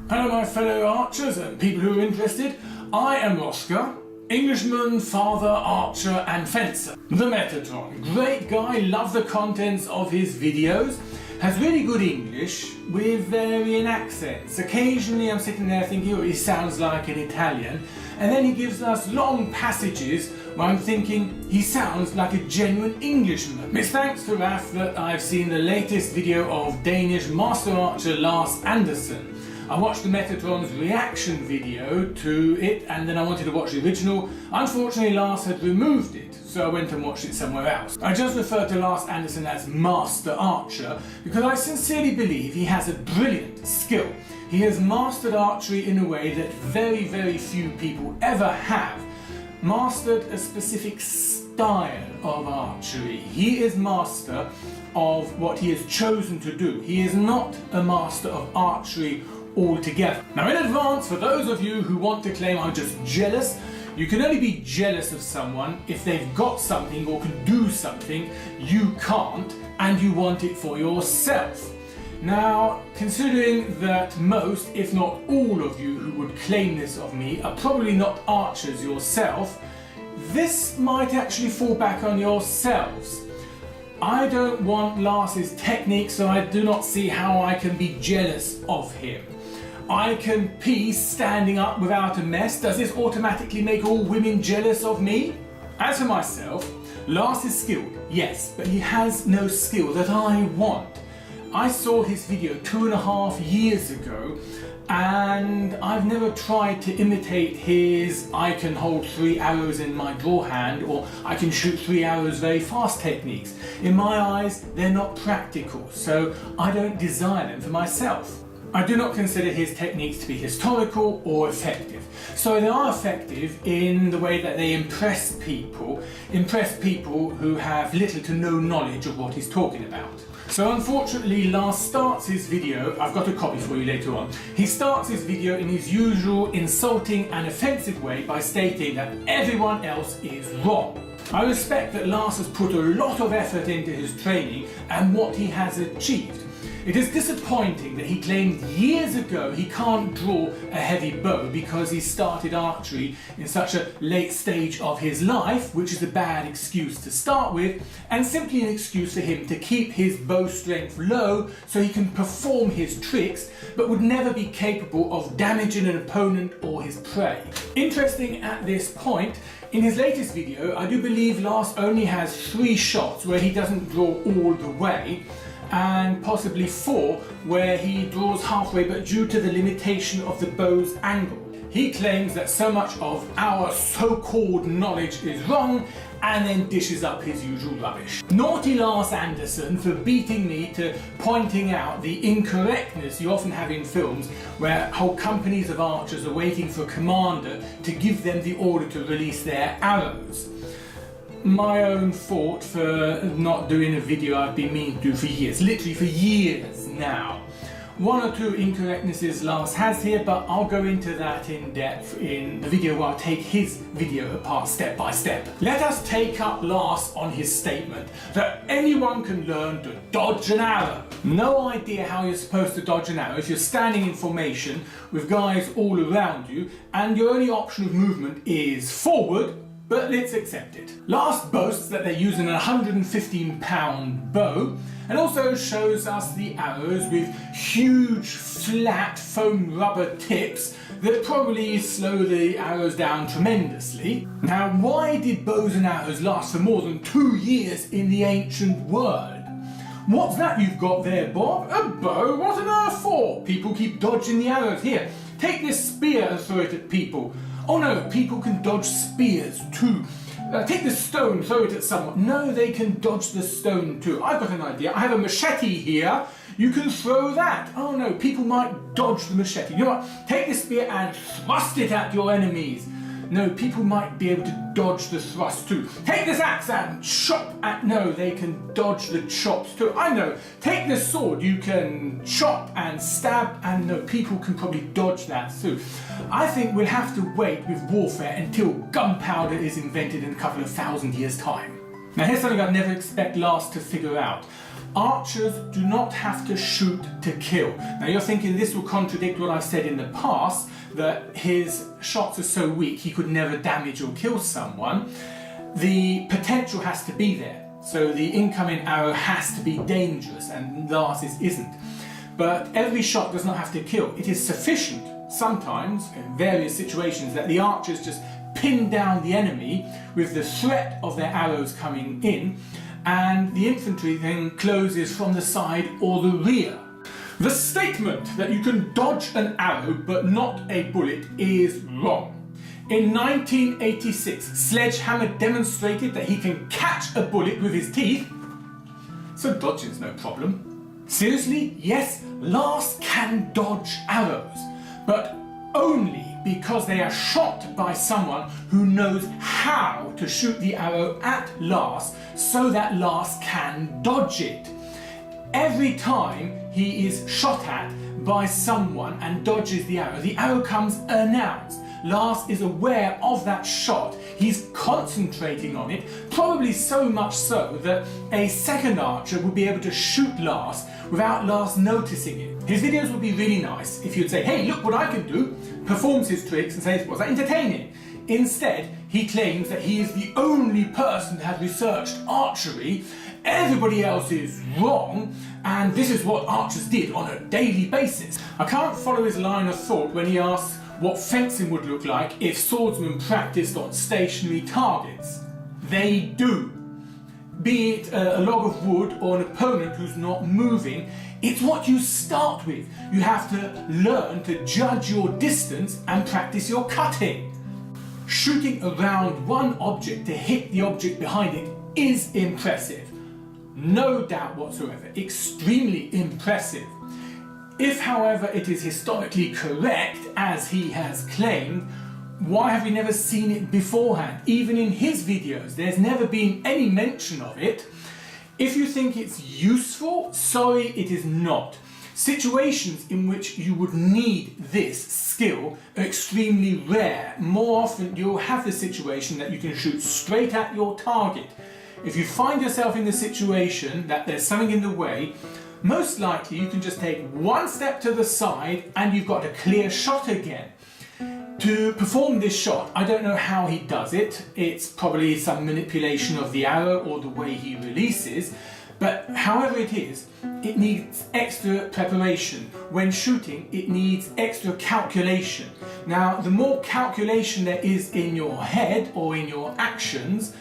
Hello my fellow archers and people who are interested. I am Hrothgar, Englishman, father, archer and fencer. The Metatron, great guy, love the contents of his videos, has really good English with varying accents. Occasionally I'm sitting there thinking, oh, he sounds like an Italian, and then he gives us long passages where I'm thinking he sounds like a genuine Englishman. It's thanks to Raf that I've seen the latest video of Danish master archer Lars Andersen. I watched the Metatron's reaction video to it and then I wanted to watch the original. Unfortunately Lars had removed it, so I went and watched it somewhere else. I just refer to Lars Andersen as Master Archer because I sincerely believe he has a brilliant skill. He has mastered archery in a way that very, very few people ever have. Mastered a specific style of archery. He is master of what he has chosen to do. He is not a master of archery altogether. Now in advance, for those of you who want to claim I'm just jealous, you can only be jealous of someone if they've got something or can do something you can't and you want it for yourself. Now, considering that most, if not all of you who would claim this of me are probably not archers yourself, this might actually fall back on yourselves. I don't want Lars's technique, so I do not see how I can be jealous of him. I can piece standing up without a mess. Does this automatically make all women jealous of me? As for myself, Lars is skilled, yes, but he has no skill that I want. I saw his video 2.5 years ago and I've never tried to imitate his I can hold 3 arrows in my draw hand or I can shoot 3 arrows very fast techniques. In my eyes, they're not practical, so I don't desire them for myself. I do not consider his techniques to be historical or effective. So they are effective in the way that they impress people who have little to no knowledge of what he's talking about. So unfortunately Lars starts his video, I've got a copy for you later on, he starts his video in his usual insulting and offensive way by stating that everyone else is wrong. I respect that Lars has put a lot of effort into his training and what he has achieved. It is disappointing that he claimed years ago he can't draw a heavy bow because he started archery in such a late stage of his life, which is a bad excuse to start with, and simply an excuse for him to keep his bow strength low so he can perform his tricks, but would never be capable of damaging an opponent or his prey. Interesting at this point, in his latest video, I do believe Lars only has 3 shots where he doesn't draw all the way, and possibly 4 where he draws halfway, but due to the limitation of the bow's angle. He claims that so much of our so-called knowledge is wrong and then dishes up his usual rubbish. Naughty Lars Andersen for beating me to pointing out the incorrectness you often have in films where whole companies of archers are waiting for a commander to give them the order to release their arrows. My own fault for not doing a video I've been meaning to do for years, literally for years now. 1 or 2 incorrectnesses Lars has here, but I'll go into that in depth in the video where I'll take his video apart step by step. Let us take up Lars on his statement that anyone can learn to dodge an arrow. No idea how you're supposed to dodge an arrow if you're standing in formation with guys all around you and your only option of movement is forward, but let's accept it. Lars boasts that they're using a 115-pound bow and also shows us the arrows with huge flat foam rubber tips that probably slow the arrows down tremendously. Now, why did bows and arrows last for more than 2 years in the ancient world? What's that you've got there, Bob? A bow? What on earth for? People keep dodging the arrows. Here, take this spear and throw it at people. Oh no, people can dodge spears too. Take the stone, throw it at someone. No, they can dodge the stone too. I've got an idea. I have a machete here. You can throw that. Oh no, people might dodge the machete. You know what? Take the spear and thrust it at your enemies. No, people might be able to dodge the thrust too. Take this axe and chop at... No, they can dodge the chops too. I know. Take this sword. You can chop and stab, and no, people can probably dodge that too. I think we'll have to wait with warfare until gunpowder is invented in a couple of 1,000 years' time. Now here's something I'd never expect Lars to figure out. Archers do not have to shoot to kill. Now you're thinking this will contradict what I've said in the past, that his shots are so weak he could never damage or kill someone. The potential has to be there, so the incoming arrow has to be dangerous, and Lars's isn't. But every shot does not have to kill. It is sufficient sometimes, in various situations, that the archers just pin down the enemy with the threat of their arrows coming in, and the infantry then closes from the side or the rear. The statement that you can dodge an arrow but not a bullet is wrong. In 1986, Sledgehammer demonstrated that he can catch a bullet with his teeth, so dodging's no problem. Seriously, yes, Lars can dodge arrows, but only because they are shot by someone who knows how to shoot the arrow at Lars so that Lars can dodge it. Every time he is shot at by someone and dodges the arrow comes announced. Lars is aware of that shot, he's concentrating on it, probably so much so that a second archer would be able to shoot Lars without Lars noticing it. His videos would be really nice if you'd say, hey, look what I can do, performs his tricks and says, was that entertaining? Instead, he claims that he is the only person that has researched archery, everybody else is wrong, and this is what archers did on a daily basis. I can't follow his line of thought when he asks what fencing would look like if swordsmen practiced on stationary targets. They do. Be it a log of wood or an opponent who's not moving, it's what you start with. You have to learn to judge your distance and practice your cutting. Shooting around one object to hit the object behind it is impressive. No doubt whatsoever, extremely impressive. If, however, it is historically correct, as he has claimed, why have we never seen it beforehand? Even in his videos, there's never been any mention of it. If you think it's useful, sorry, it is not. Situations in which you would need this skill are extremely rare. More often, you'll have the situation that you can shoot straight at your target. If you find yourself in the situation that there's something in the way, most likely you can just take one step to the side and you've got a clear shot again. To perform this shot, I don't know how he does it. It's probably some manipulation of the arrow or the way he releases, but however it is, it needs extra preparation. When shooting, it needs extra calculation. Now, the more calculation there is in your head or in your actions,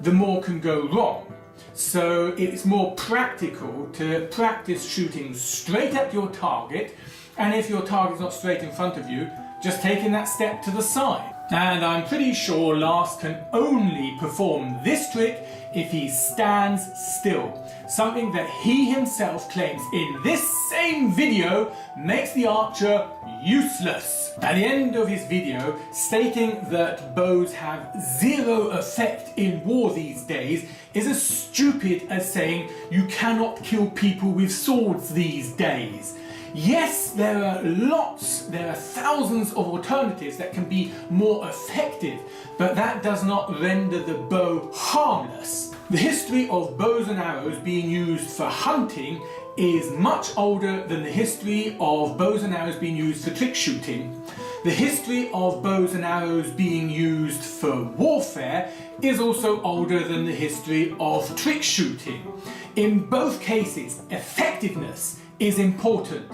the more can go wrong. So it's more practical to practice shooting straight at your target, and if your target's not straight in front of you, just taking that step to the side. And I'm pretty sure Lars can only perform this trick if he stands still, something that he himself claims in this same video makes the archer useless. At the end of his video, stating that bows have zero effect in war these days is as stupid as saying you cannot kill people with swords these days. Yes, there are thousands of alternatives that can be more effective, but that does not render the bow harmless. The history of bows and arrows being used for hunting is much older than the history of bows and arrows being used for trick shooting. The history of bows and arrows being used for warfare is also older than the history of trick shooting. In both cases, effectiveness is important,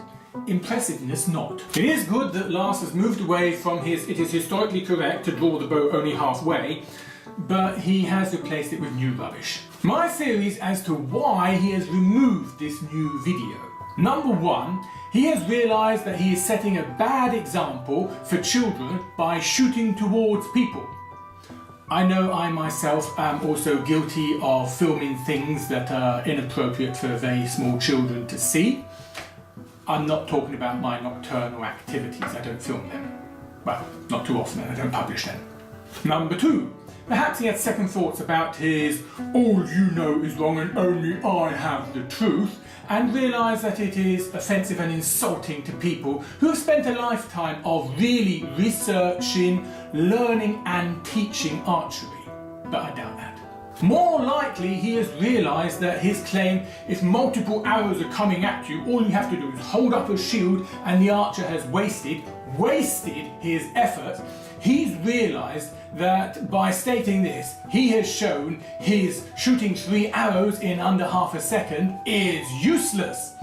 impressiveness not. It is good that Lars has moved away from his "it is historically correct to draw the bow only halfway," but he has replaced it with new rubbish. My theories as to why he has removed this new video. Number one, he has realised that he is setting a bad example for children by shooting towards people. I know I myself am also guilty of filming things that are inappropriate for very small children to see. I'm not talking about my nocturnal activities, I don't film them. Well, not too often, and I don't publish them. Number two, perhaps he had second thoughts about his "all you know is wrong and only I have the truth," and realised that it is offensive and insulting to people who have spent a lifetime of really researching, learning and teaching archery. But I doubt that. More likely he has realised that his claim, if multiple arrows are coming at you, all you have to do is hold up a shield and the archer has wasted his effort. He's realised that by stating this, he has shown his shooting 3 arrows in under half a second is useless.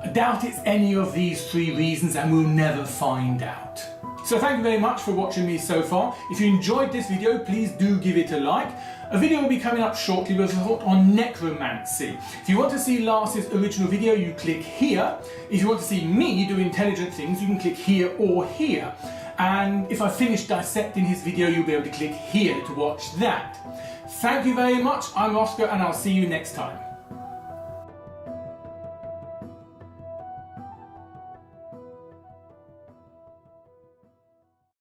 I doubt it's any of these 3 reasons, and we'll never find out. So thank you very much for watching me so far. If you enjoyed this video, please do give it a like. A video will be coming up shortly with a thought on necromancy. If you want to see Lars's original video, you click here. If you want to see me do intelligent things, you can click here or here. And if I finish dissecting his video, you'll be able to click here to watch that. Thank you very much. I'm Hrothgar, and I'll see you next time.